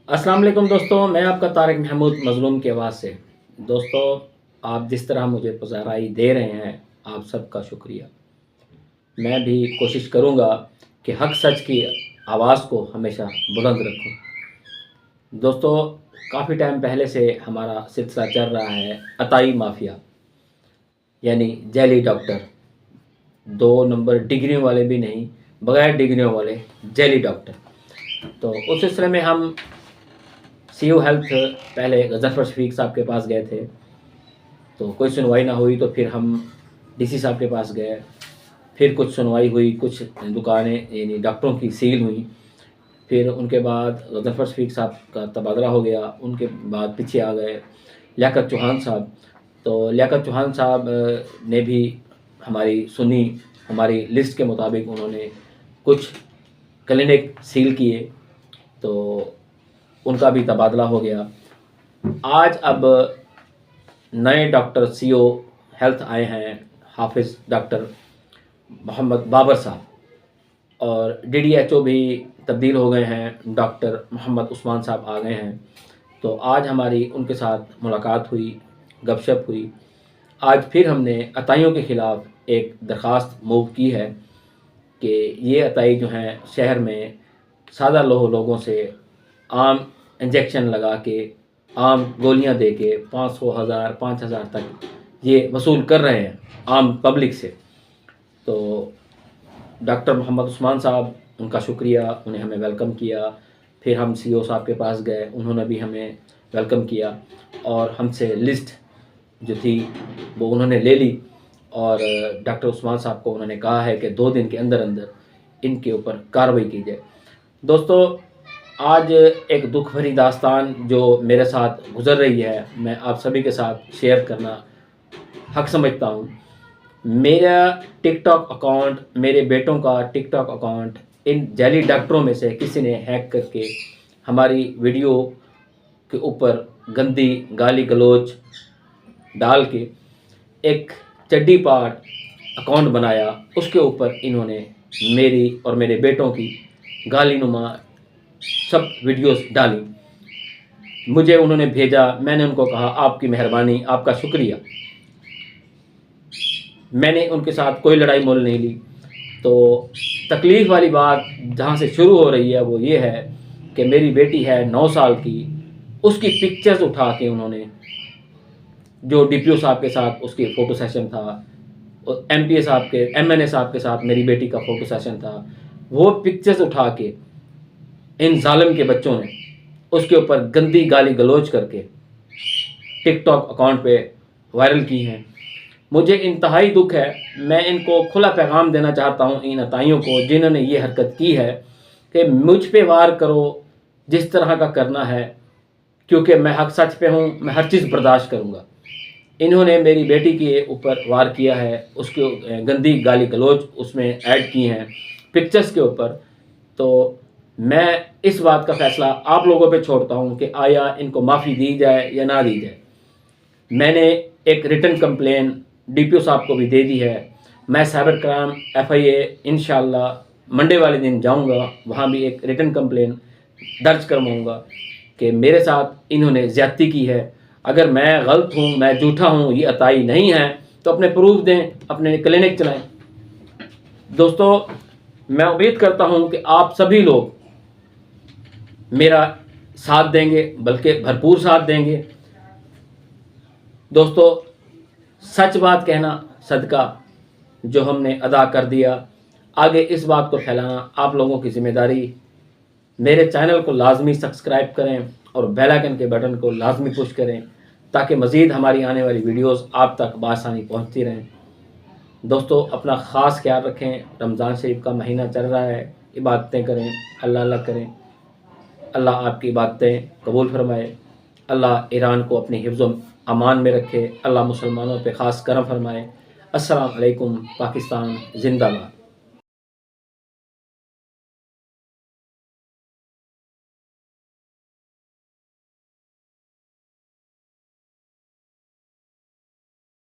अस्सलाम वालेकुम दोस्तों, मैं आपका तारिक महमूद मज़लूम की आवाज़ से। दोस्तों, आप जिस तरह मुझे पज़राई दे रहे हैं, आप सबका शुक्रिया। मैं भी कोशिश करूँगा कि हक़ सच की आवाज़ को हमेशा बुलंद रखूँ। दोस्तों, काफ़ी टाइम पहले से हमारा सिलसिला चल रहा है अताई माफ़िया, यानी जैली डॉक्टर। 2 नंबर डिग्रियों वाले भी नहीं, बग़ैर डिग्रियों वाले जैली डॉक्टर। तो उस सिलसिले में हम सीयू हेल्थ पहले गज़नफ़र शफ़ीक साहब के पास गए थे, तो कोई सुनवाई ना हुई, तो फिर हम डीसी साहब के पास गए। फिर कुछ सुनवाई हुई, कुछ दुकानें यानी डॉक्टरों की सील हुई। फिर उनके बाद गज़नफ़र शफ़ीक साहब का तबादला हो गया। उनके बाद पीछे आ गए लियाकत चौहान साहब। तो लियाकत चौहान साहब ने भी हमारी सुनी, हमारी लिस्ट के मुताबिक उन्होंने कुछ क्लिनिक सील किए, तो उनका भी तबादला हो गया। आज अब नए डॉक्टर सीओ हेल्थ आए हैं, हाफिज़ डॉक्टर मोहम्मद बाबर साहब, और डीडीएचओ भी तब्दील हो गए हैं, डॉक्टर मोहम्मद उस्मान साहब आ गए हैं। तो आज हमारी उनके साथ मुलाकात हुई, गपशप हुई। आज फिर हमने अताइयों के ख़िलाफ़ एक दरख्वास्त मूव की है कि ये अताई जो हैं शहर में सादा लोगों से आम इंजेक्शन लगा के, आम गोलियां दे के 500, 1000, 5000 तक ये वसूल कर रहे हैं आम पब्लिक से। तो डॉक्टर मोहम्मद उस्मान साहब, उनका शुक्रिया, उन्हें हमें वेलकम किया। फिर हम सीओ साहब के पास गए, उन्होंने भी हमें वेलकम किया और हमसे लिस्ट जो थी वो उन्होंने ले ली, और डॉक्टर उस्मान साहब को उन्होंने कहा है कि 2 दिन के अंदर अंदर इनके ऊपर कार्रवाई की जाए। दोस्तों, आज एक दुख भरी दास्तान जो मेरे साथ गुज़र रही है, मैं आप सभी के साथ शेयर करना हक़ समझता हूँ। मेरा टिकटॉक अकाउंट, मेरे बेटों का टिकटॉक अकाउंट इन जैली डॉक्टरों में से किसी ने हैक करके हमारी वीडियो के ऊपर गंदी गाली गलौज डाल के एक चड्डी पार अकाउंट बनाया। उसके ऊपर इन्होंने मेरी और मेरे बेटों की गालीनुमा सब वीडियोस डाली। मुझे उन्होंने भेजा, मैंने उनको कहा आपकी मेहरबानी, आपका शुक्रिया। मैंने उनके साथ कोई लड़ाई मोल नहीं ली। तो तकलीफ़ वाली बात जहाँ से शुरू हो रही है वो ये है कि मेरी बेटी है 9 साल की, उसकी पिक्चर्स उठा के उन्होंने, जो डीपीओ साहब के साथ उसकी फ़ोटो सेशन था, और एमपीए साहब के, एमएनए साहब के साथ मेरी बेटी का फ़ोटो सेशन था, वो पिक्चर्स उठा के इन जालिम के बच्चों ने उसके ऊपर गंदी गाली गलौज करके टिकटॉक अकाउंट पे वायरल की हैं। मुझे इंतहाई दुख है। मैं इनको खुला पैगाम देना चाहता हूँ, इन अताइयों को जिन्होंने ये हरकत की है, कि मुझ पे वार करो जिस तरह का करना है, क्योंकि मैं हक सच पे हूँ, मैं हर चीज़ बर्दाश्त करूँगा। इन्होंने मेरी बेटी के ऊपर वार किया है, उसके गंदी गाली गलौज उसमें ऐड की हैं पिक्चर्स के ऊपर। तो मैं इस बात का फ़ैसला आप लोगों पे छोड़ता हूँ कि आया इनको माफ़ी दी जाए या ना दी जाए। मैंने एक रिटन कंप्लेन डीपीओ साहब को भी दे दी है। मैं साइबर क्राइम एफआईए इंशाल्लाह मंडे वाले दिन जाऊंगा, वहाँ भी एक रिटन कंप्लेन दर्ज करवाऊंगा कि मेरे साथ इन्होंने ज़्यादती की है। अगर मैं गलत हूँ, मैं झूठा हूँ, ये अताई नहीं है, तो अपने प्रूफ दें, अपने क्लिनिक चलाएं। दोस्तों, मैं उम्मीद करता हूँ कि आप सभी लोग मेरा साथ देंगे, बल्कि भरपूर साथ देंगे। दोस्तों, सच बात कहना सदका जो हमने अदा कर दिया, आगे इस बात को फैलाना आप लोगों की ज़िम्मेदारी। मेरे चैनल को लाजमी सब्सक्राइब करें और बेल आइकन के बटन को लाजमी पुश करें, ताकि मज़ीद हमारी आने वाली वीडियोस आप तक बआसानी पहुंचती रहें। दोस्तों, अपना ख़ास ख्याल रखें। रमज़ान शरीफ का महीना चल रहा है, इबादतें करें, अल्लाह अल्लाह करें। अल्लाह आपकी बातें कबूल फरमाए। अल्लाह ईरान को अपनी हिफ्ज़ अमान में रखे। अल्लाह मुसलमानों पे ख़ास करम फरमाए। अस्सलाम वालेकुम। पाकिस्तान जिंदाबाद।